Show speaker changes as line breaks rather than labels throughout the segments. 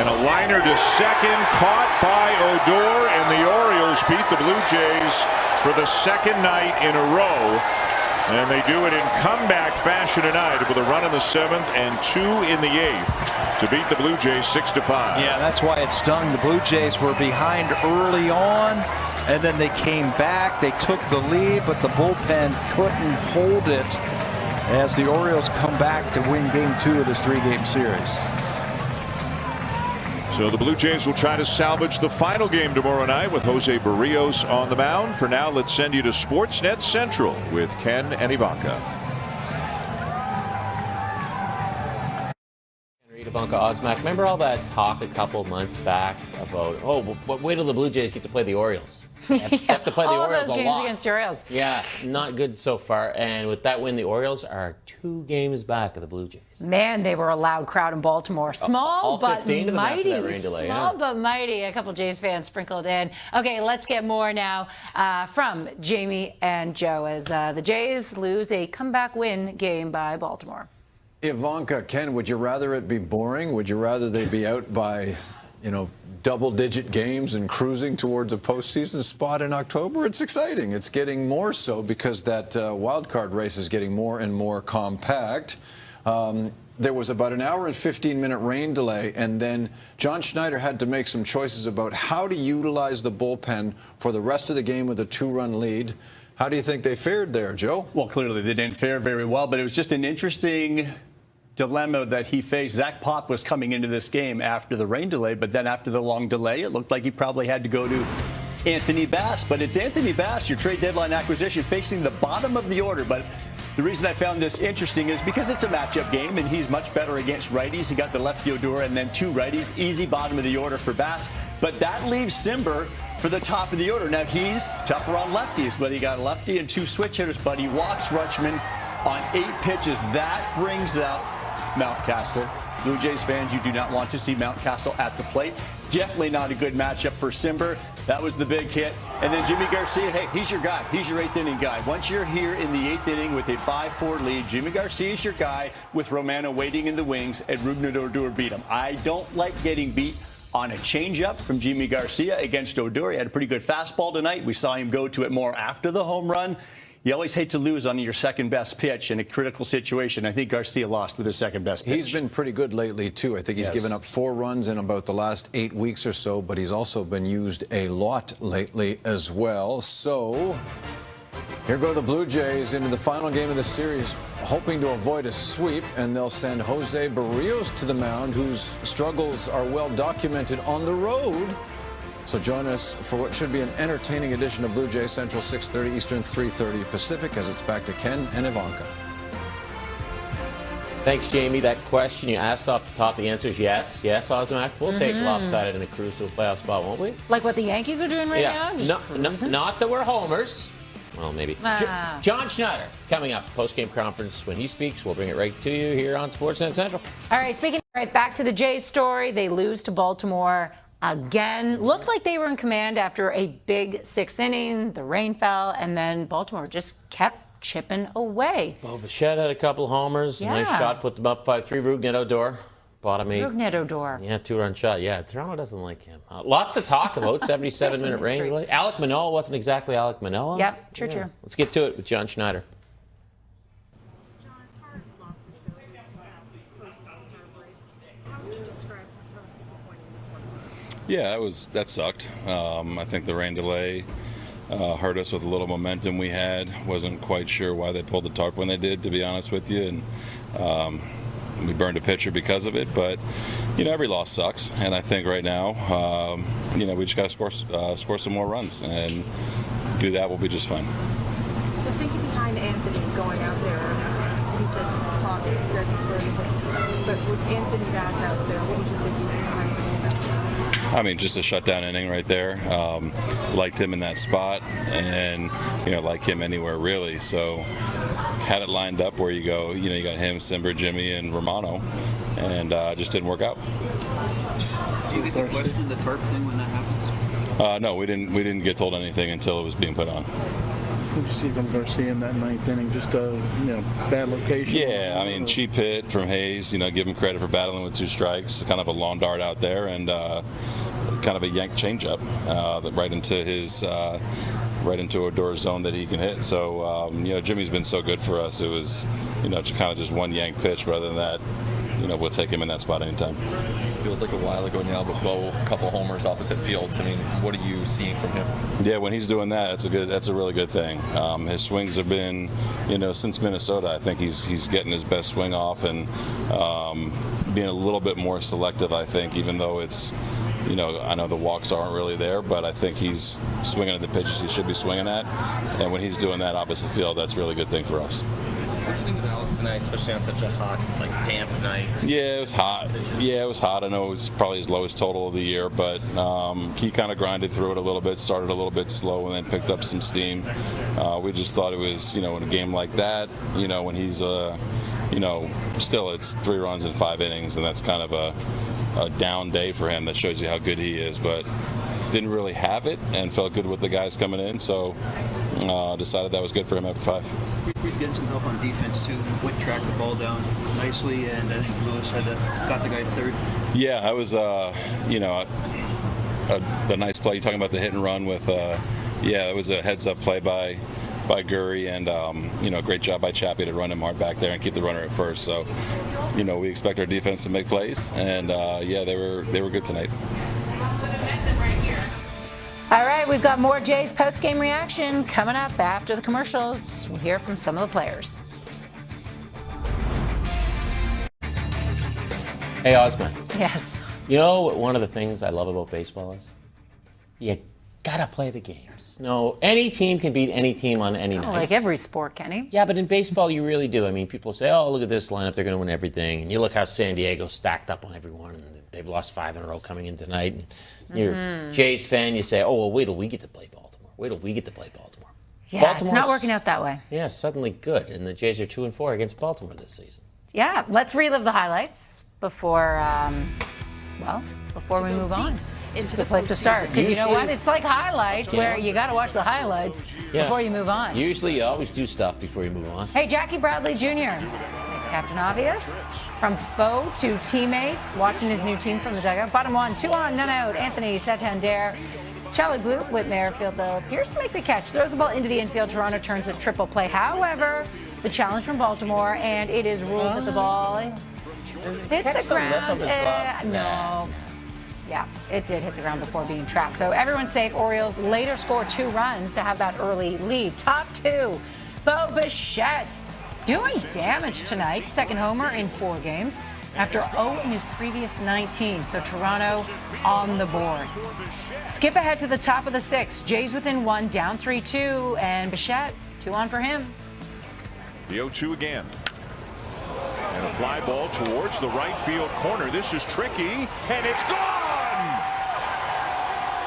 And a liner to second, caught by Odor, and the Orioles beat the Blue Jays for the second night in a row. And they do it in comeback fashion tonight with a run in the 7th and 2 in the 8th to beat the Blue Jays 6-5.
Yeah, that's why it stung. The Blue Jays were behind early on, and then they came back. They took the lead, but the bullpen couldn't hold it as the Orioles come back to win Game 2 of this 3-game series.
So the Blue Jays will try to salvage the final game tomorrow night with Jose Barrios on the mound. For now, let's send you to Sportsnet Central with Ken and Ivanka.
Ivanka Osmak, remember all that talk a couple months back about, wait till the Blue Jays get to play the Orioles. They have to play the Orioles a lot. All those
games against the Orioles.
Yeah, not good so far. And with that win, the Orioles are 2 games back of the Blue Jays.
Man, they were a loud crowd in Baltimore. Small
all
but
15
mighty.
That rain delay,
Small but mighty. A couple Jays fans sprinkled in. Okay, let's get more now from Jamie and Joe as the Jays lose a comeback win game by Baltimore.
Ivanka, Ken, would you rather it be boring? Would you rather they be out by, double-digit games and cruising towards a postseason spot in October? It's exciting. It's getting more so because that wild card race is getting more and more compact. There was about an hour and 15-minute rain delay, and then John Schneider had to make some choices about how to utilize the bullpen for the rest of the game with a 2-run lead. How do you think they fared there, Joe?
Well, clearly they didn't fare very well, but it was just an interesting dilemma that he faced. Zach Pop was coming into this game after the rain delay, but then after the long delay, it looked like he probably had to go to Anthony Bass. But it's Anthony Bass, your trade deadline acquisition, facing the bottom of the order. But the reason I found this interesting is because it's a matchup game, and he's much better against righties. He got the lefty Odor and then 2 righties. Easy bottom of the order for Bass. But that leaves Simber for the top of the order. Now, he's tougher on lefties, but he got a lefty and 2 switch hitters. But he walks Rutschman on 8 pitches. That brings up Mountcastle. Blue Jays fans, you do not want to see Mountcastle at the plate. Definitely not a good matchup for Simber. That was the big hit. And then Jimmy Garcia, hey, he's your guy. He's your 8th inning guy. Once you're here in the 8th inning with a 5-4 lead, Jimmy Garcia is your guy with Romano waiting in the wings, and Rougned Odor beat him. I don't like getting beat on a changeup from Jimmy Garcia against Odor. He had a pretty good fastball tonight. We saw him go to it more after the home run. You always hate to lose on your second-best pitch in a critical situation. I think Garcia lost with his second-best pitch.
He's been pretty good lately, too. I think he's given up 4 runs in about the last 8 weeks or so, but he's also been used a lot lately as well. So here go the Blue Jays into the final game of the series, hoping to avoid a sweep, and they'll send Jose Barrios to the mound, whose struggles are well documented on the road. So join us for what should be an entertaining edition of Blue Jays Central, 6:30 Eastern, 3:30 Pacific, as it's back to Ken and Ivanka.
Thanks, Jamie. That question you asked off the top, the answer is yes. Yes, Osmak. We'll take lopsided in a cruise to a playoff spot, won't we?
Like what the Yankees are doing right now?
Not that we're homers. Well, maybe. John Schneider coming up, post-game conference. When he speaks, we'll bring it right to you here on Sportsnet Central.
All right, back to the Jays story. They lose to Baltimore again. Looked like they were in command after a big 6th inning. The rain fell, and then Baltimore just kept chipping away.
Bo Bichette had a couple homers.
Yeah.
Nice shot, put them up 5-3. Rougned Odor, bottom 8.
Rougned Odor.
Yeah, 2-run shot. Yeah, Toronto doesn't like him. Lots to talk about. 77-minute rain delay. Alec Manoah wasn't exactly Alec Manoah.
Yep, true.
Let's get to it with John Schneider.
Yeah, that sucked. I think the rain delay hurt us with a little momentum we had. Wasn't quite sure why they pulled the tarp when they did, to be honest with you. And we burned a pitcher because of it. But, every loss sucks. And I think right now, we just got to score some more runs. And do that, we'll be just fine.
So thinking behind Anthony going out there, you said Pop, you guys have played, but with Anthony Bass out there, what was the thinking behind him?
I mean, just a shutdown inning right there. Liked him in that spot, and like him anywhere really. So had it lined up where you go. You got him, Simber, Jimmy, and Romano, and just didn't work out.
Do you get the question, the tarp thing, when that happens?
No, we didn't get told anything until it was being put on.
What did you see from Garcia in that ninth inning? Just a bad location.
Yeah, I mean, cheap hit from Hayes. Give him credit for battling with 2 strikes. Kind of a lawn dart out there, and kind of a yank changeup right into his. Right into Odor's zone that he can hit. So, Jimmy's been so good for us. It was, kind of just one yank pitch. But other than that, we'll take him in that spot anytime.
Feels like a while ago now, but Bo, a couple homers opposite field. I mean, what are you seeing from him?
Yeah, when he's doing that, that's a really good thing. His swings have been, since Minnesota, I think he's getting his best swing off and being a little bit more selective, I think, even though it's, I know the walks aren't really there, but I think he's swinging at the pitches he should be swinging at. And when he's doing that opposite field, that's a really good thing for us.
What did you think of Alek tonight, especially on such a hot, damp night?
Yeah, it was hot. I know it was probably his lowest total of the year, but he kind of grinded through it a little bit, started a little bit slow, and then picked up some steam. We just thought it was, in a game like that, when he's, still it's 3 runs in 5 innings, and that's kind of a down day for him. That shows you how good he is, but didn't really have it and felt good with the guys coming in, so decided that was good for him after 5.
He's getting some help on defense too. Witt tracked the ball down nicely, and I think Lewis got the guy to third.
Yeah, I was a nice play. You're talking about the hit and run with it was a heads up play by Gurry, and great job by Chappie to run him hard back there and keep the runner at first. So we expect our defense to make plays, and they were good tonight.
All right, we've got more Jays post-game reaction coming up after the commercials. We'll hear from some of the players.
Hey, Ozma.
Yes.
You know what one of the things I love about baseball is? You gotta play the games. No, any team can beat any team on any night.
Like every sport, Kenny.
Yeah, but in baseball, you really do. I mean, people say, oh, look at this lineup, they're gonna win everything. And you look how San Diego's stacked up on everyone, and they've lost 5 in a row coming in tonight. And you're a Jays fan, you say, oh, well, wait till we get to play Baltimore. Wait till we get to play Baltimore.
Yeah,
Baltimore's,
it's not working out that way.
Yeah, suddenly good. And the Jays are 2-4 against Baltimore this season.
Yeah, let's relive the highlights before we move on. It's a good place to start, because you know what? It's like highlights where you got to watch the highlights before you move on.
Usually you always do stuff before you move on.
Hey, Jackie Bradley Jr. Thanks, Captain Obvious. From foe to teammate, watching his new team from the dugout. Bottom 1, 2 on, none out. Anthony Santander. Charlie Blue, Whit Merrifield, though, appears to make the catch. Throws the ball into the infield. Toronto turns a triple play. However, the challenge from Baltimore, and it is ruled that the ball hit the ground. No. Yeah, it did hit the ground before being trapped. So everyone's safe. Orioles later score 2 runs to have that early lead. Top 2, Bo Bichette doing damage tonight. 2nd homer in 4 games after 0 in his previous 19. So Toronto on the board. Skip ahead to the top of the 6th. Jays within 1, down 3-2, and Bichette 2 on for him.
The 0-2 again. And a fly ball towards the right field corner. This is tricky, and it's gone!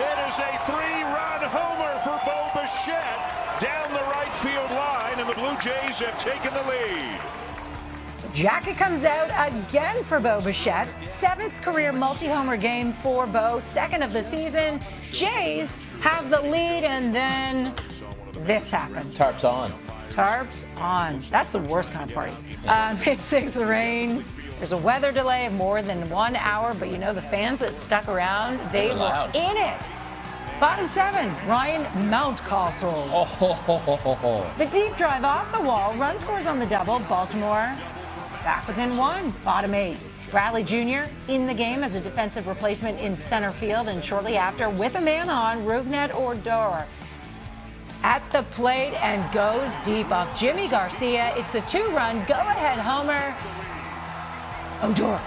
It is a 3-run homer for Bo Bichette down the right field line, and the Blue Jays have taken the lead.
Jacket comes out again for Bo Bichette. 7th career multi-homer game for Bo, 2nd of the season. Jays have the lead, and then this happens.
Tarp's on.
Tarps on. That's the worst kind of party. Mid-6 the rain. There's a weather delay of more than 1 hour, but you know the fans that stuck around, they were in it. Bottom 7, Ryan Mountcastle. The deep drive off the wall. Run scores on the double. Baltimore back within 1. Bottom 8, Bradley Jr. in the game as a defensive replacement in center field, and shortly after, with a man on, Rougned Odor at the plate and goes deep off Jimmy Garcia. It's a 2-run go-ahead homer. Odor.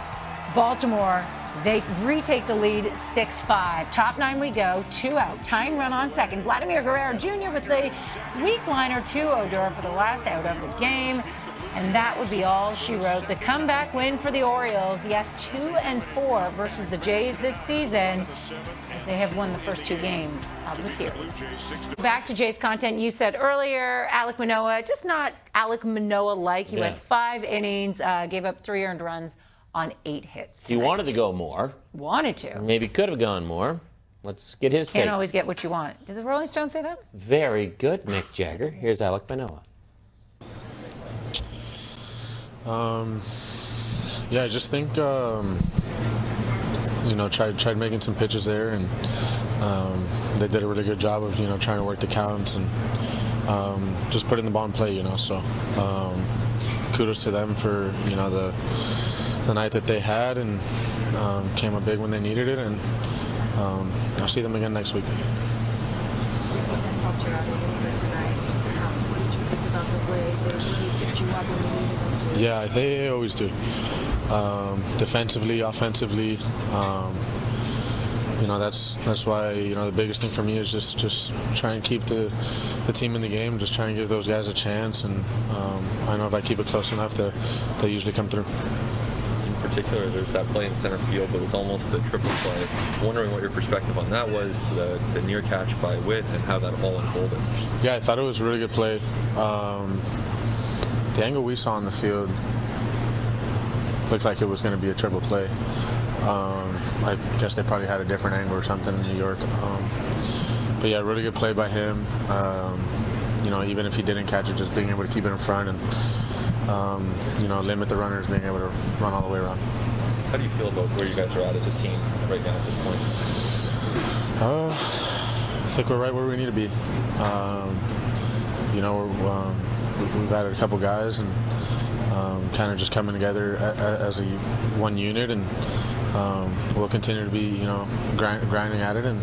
Baltimore, they retake the lead 6-5. Top 9 we go, 2 out. Tying run on 2nd. Vladimir Guerrero Jr. with the weak liner to Odor for the last out of the game. And that would be all she wrote. The comeback win for the Orioles. Yes, 2-4 versus the Jays this season, as they have won the first 2 games of the series. Back to Jays content. You said earlier, Alec Manoah, just not Alec Manoah-like. He went 5 innings, gave up 3 earned runs on 8 hits.
He wanted to go more.
Wanted to.
Maybe could have gone more. Let's get his take.
Can't always get what you want. Did the Rolling Stones say that?
Very good, Mick Jagger. Here's Alec Manoah.
Yeah, I just think tried making some pitches there, and they did a really good job of trying to work the counts and just putting the ball in play. So kudos to them for the night that they had, and came up big when they needed it, and I'll see them again next week.
Defense helped you out a little bit tonight. What did you think about the way they really picked you up when you needed them to?
Yeah, they always do. Defensively, offensively, that's why the biggest thing for me is just try and keep the team in the game, just try and give those guys a chance, and I know if I keep it close enough, they usually come through.
In particular, there's that play in center field that was almost the triple play. Wondering what your perspective on that was, the near catch by Witt, and how that all unfolded.
Yeah, I thought it was a really good play. The angle we saw on the field looked like it was going to be a triple play. I guess they probably had a different angle or something in New York. But yeah, really good play by him. Even if he didn't catch it, just being able to keep it in front and limit the runners being able to run all the way around.
How do you feel about where you guys are at as a team right now at this point?
I think we're right where we need to be. We've added a couple guys and kind of just coming together as one unit, and we'll continue to be grinding at it and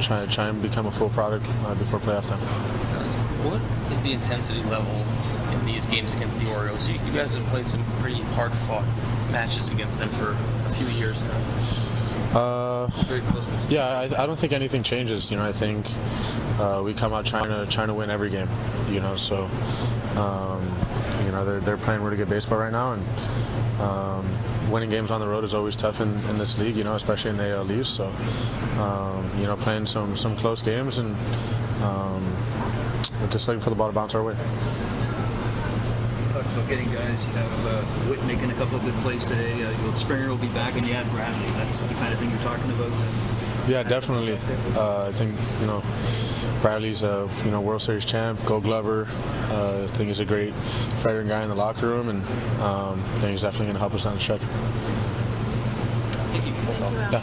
try and become a full product before playoff time.
What is the intensity level in these games against the Orioles? You guys have played some pretty hard-fought matches against them for a few years now. Very close to this.
Yeah, I don't think anything changes. I think we come out trying to win every game. So they're playing really good baseball right now, and winning games on the road is always tough in this league. Especially in the AL East. So playing some close games, and we're just looking for the ball to bounce our way.
Talked about getting guys. You have Witt making a couple of good plays today. Springer will be back, and you have Bradley. That's the kind of thing you're talking about.
Yeah, definitely. I think Bradley's a World Series champ, Gold Glover. I think he's a great veteran guy in the locker room, and I think he's definitely going to help us down the stretch.
Thank you.
Yeah.